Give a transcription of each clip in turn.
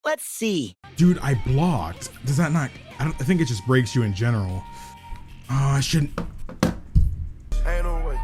Let's see. Dude, I blocked. Does that not, I think it just breaks you in general. Oh, I shouldn't. Ain't no way.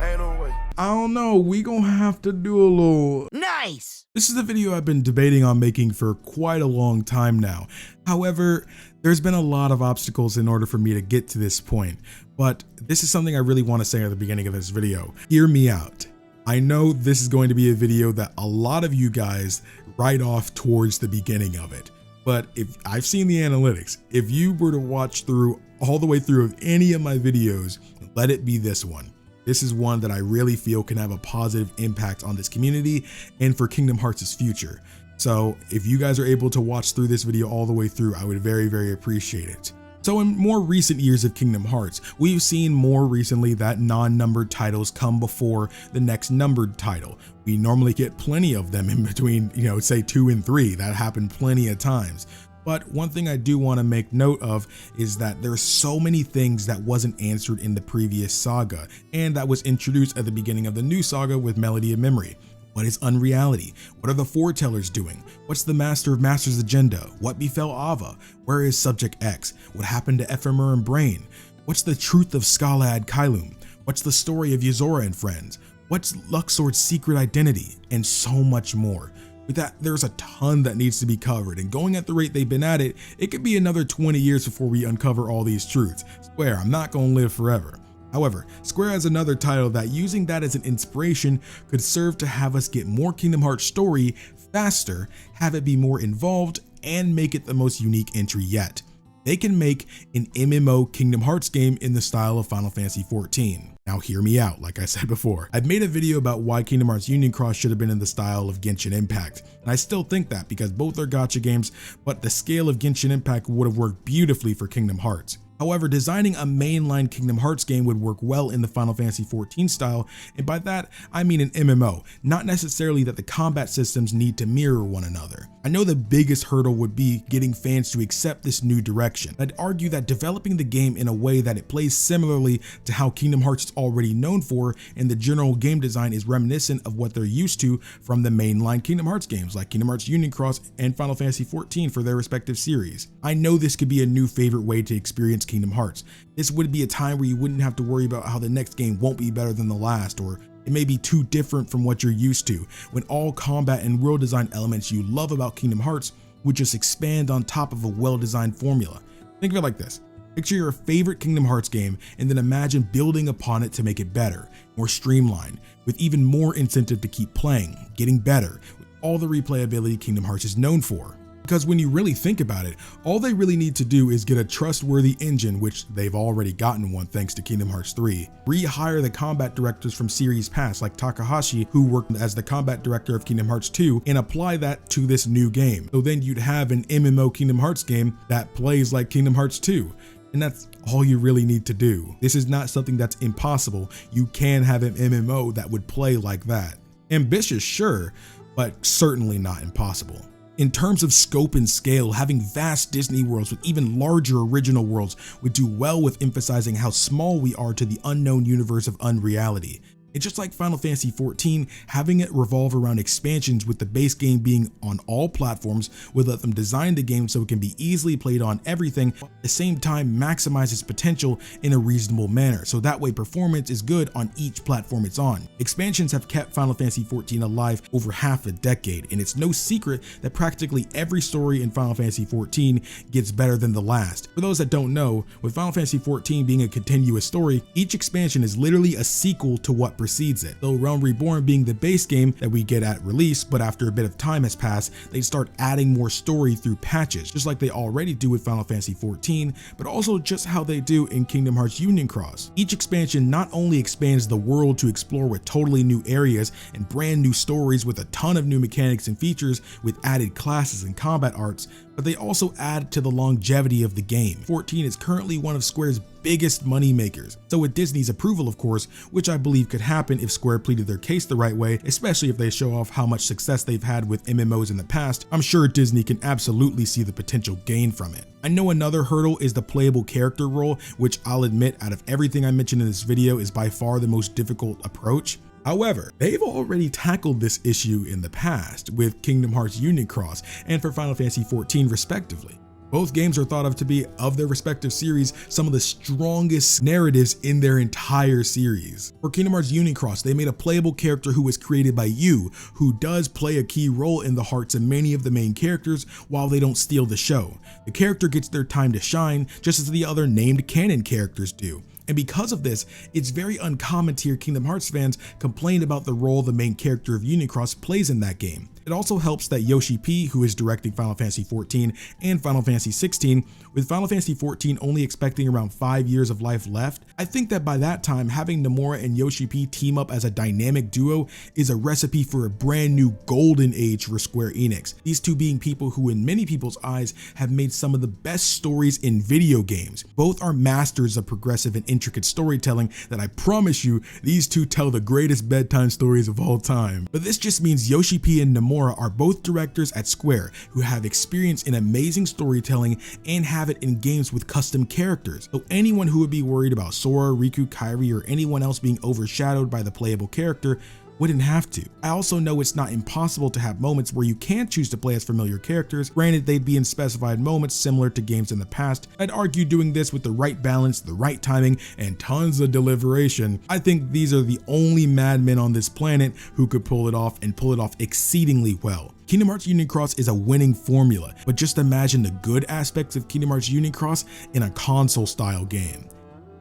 Ain't no way. I don't know, we gonna have to do a little. Nice. This is a video I've been debating on making for quite a long time now. However, there's been a lot of obstacles in order for me to get to this point, but this is something I really want to say at the beginning of this video. Hear me out. I know this is going to be a video that a lot of you guys write off towards the beginning of it, but if I've seen the analytics, if you were to watch through all the way through of any of my videos, let it be this one. This is one that I really feel can have a positive impact on this community and for Kingdom Hearts' future. So if you guys are able to watch through this video all the way through, I would very appreciate it. So in more recent years of Kingdom Hearts, we've seen more recently that non-numbered titles come before the next numbered title. We normally get plenty of them in between, say 2 and 3. That happened plenty of times. But one thing I do want to make note of is that there's so many things that wasn't answered in the previous saga, and that was introduced at the beginning of the new saga with Melody of Memory. What is unreality? What are the foretellers doing? What's the Master of Masters agenda? What befell Ava? Where is Subject X? What happened to Ephemer and Brain? What's the truth of Scalad Kylum? What's the story of Yozora and friends? What's Luxord's secret identity? And so much more. With that, there's a ton that needs to be covered, and going at the rate they've been at it, it could be another 20 years before we uncover all these truths. Swear, I'm not gonna live forever. However, Square has another title that, using that as an inspiration, could serve to have us get more Kingdom Hearts story faster, have it be more involved, and make it the most unique entry yet. They can make an MMO Kingdom Hearts game in the style of Final Fantasy XIV. Now hear me out, like I said before. I've made a video about why Kingdom Hearts Union Cross should have been in the style of Genshin Impact, and I still think that because both are gacha games, but the scale of Genshin Impact would have worked beautifully for Kingdom Hearts. However, designing a mainline Kingdom Hearts game would work well in the Final Fantasy XIV style, and by that, I mean an MMO, not necessarily that the combat systems need to mirror one another. I know the biggest hurdle would be getting fans to accept this new direction. I'd argue that developing the game in a way that it plays similarly to how Kingdom Hearts is already known for, and the general game design is reminiscent of what they're used to from the mainline Kingdom Hearts games like Kingdom Hearts Union Cross and Final Fantasy XIV for their respective series. I know this could be a new favorite way to experience Kingdom Hearts. This would be a time where you wouldn't have to worry about how the next game won't be better than the last, or it may be too different from what you're used to, when all combat and world design elements you love about Kingdom Hearts would just expand on top of a well-designed formula. Think of it like this. Picture your favorite Kingdom Hearts game and then imagine building upon it to make it better, more streamlined, with even more incentive to keep playing, getting better, with all the replayability Kingdom Hearts is known for. Because when you really think about it, all they really need to do is get a trustworthy engine, which they've already gotten one thanks to Kingdom Hearts 3, rehire the combat directors from series past like Takahashi, who worked as the combat director of Kingdom Hearts 2, and apply that to this new game. So then you'd have an MMO Kingdom Hearts game that plays like Kingdom Hearts 2. And that's all you really need to do. This is not something that's impossible. You can have an MMO that would play like that. Ambitious, sure, but certainly not impossible. In terms of scope and scale, having vast Disney worlds with even larger original worlds would do well with emphasizing how small we are to the unknown universe of unreality. And just like Final Fantasy XIV, having it revolve around expansions with the base game being on all platforms would let them design the game so it can be easily played on everything, while at the same time maximize its potential in a reasonable manner, so that way performance is good on each platform it's on. Expansions have kept Final Fantasy XIV alive over half a decade, and it's no secret that practically every story in Final Fantasy XIV gets better than the last. For those that don't know, with Final Fantasy XIV being a continuous story, each expansion is literally a sequel to what precedes it. Though Realm Reborn being the base game that we get at release, but after a bit of time has passed, they start adding more story through patches, just like they already do with Final Fantasy XIV, but also just how they do in Kingdom Hearts Union Cross. Each expansion not only expands the world to explore with totally new areas and brand new stories with a ton of new mechanics and features with added classes and combat arts, but they also add to the longevity of the game. 14 is currently one of Square's biggest money makers. So with Disney's approval, of course, which I believe could happen if Square pleaded their case the right way, especially if they show off how much success they've had with MMOs in the past, I'm sure Disney can absolutely see the potential gain from it. I know another hurdle is the playable character role, which I'll admit out of everything I mentioned in this video is by far the most difficult approach. However, they've already tackled this issue in the past with Kingdom Hearts Unicross and for Final Fantasy XIV respectively. Both games are thought of to be, of their respective series, some of the strongest narratives in their entire series. For Kingdom Hearts Unicross, they made a playable character who was created by you, who does play a key role in the hearts of many of the main characters while they don't steal the show. The character gets their time to shine, just as the other named canon characters do. And because of this, it's very uncommon to hear Kingdom Hearts fans complain about the role the main character of Unicross plays in that game. It also helps that Yoshi, who is directing Final Fantasy XIV and Final Fantasy XVI, with Final Fantasy XIV only expecting around 5 years of life left, I think that by that time, having Nomura and Yoshi team up as a dynamic duo is a recipe for a brand new golden age for Square Enix. These two being people who in many people's eyes have made some of the best stories in video games. Both are masters of progressive and intricate storytelling that I promise you, these two tell the greatest bedtime stories of all time. But this just means Yoshi and Nomura are both directors at Square who have experience in amazing storytelling and have it in games with custom characters. So anyone who would be worried about Sora, Riku, Kairi, or anyone else being overshadowed by the playable character wouldn't have to. I also know it's not impossible to have moments where you can choose to play as familiar characters. Granted, they'd be in specified moments similar to games in the past. I'd argue doing this with the right balance, the right timing, and tons of deliberation. I think these are the only madmen on this planet who could pull it off and pull it off exceedingly well. Kingdom Hearts Unicross is a winning formula, but just imagine the good aspects of Kingdom Hearts Unicross in a console-style game.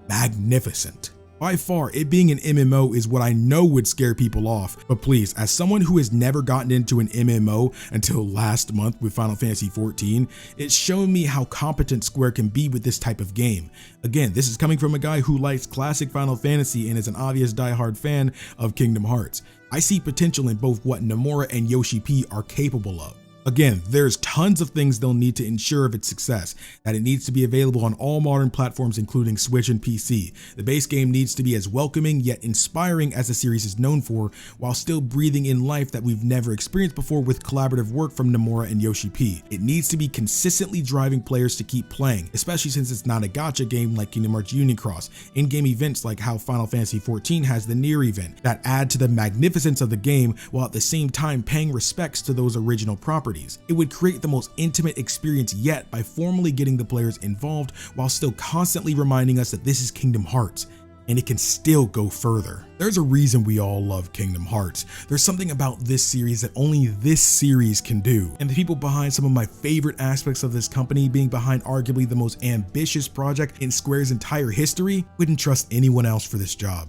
Magnificent. By far, it being an MMO is what I know would scare people off, but please, as someone who has never gotten into an MMO until last month with Final Fantasy XIV, it's shown me how competent Square can be with this type of game. Again, this is coming from a guy who likes classic Final Fantasy and is an obvious diehard fan of Kingdom Hearts. I see potential in both what Nomura and Yoshi are capable of. Again, there's tons of things they'll need to ensure of its success, that it needs to be available on all modern platforms including Switch and PC. The base game needs to be as welcoming yet inspiring as the series is known for, while still breathing in life that we've never experienced before with collaborative work from Nomura and Yoshi. It needs to be consistently driving players to keep playing, especially since it's not a gacha game like Kingdom Hearts Unicross. In-game events like how Final Fantasy XIV has the Nier event that add to the magnificence of the game while at the same time paying respects to those original properties. It would create the most intimate experience yet by formally getting the players involved while still constantly reminding us that this is Kingdom Hearts and it can still go further. There's a reason we all love Kingdom Hearts. There's something about this series that only this series can do. And the people behind some of my favorite aspects of this company, being behind arguably the most ambitious project in Square's entire history, wouldn't trust anyone else for this job.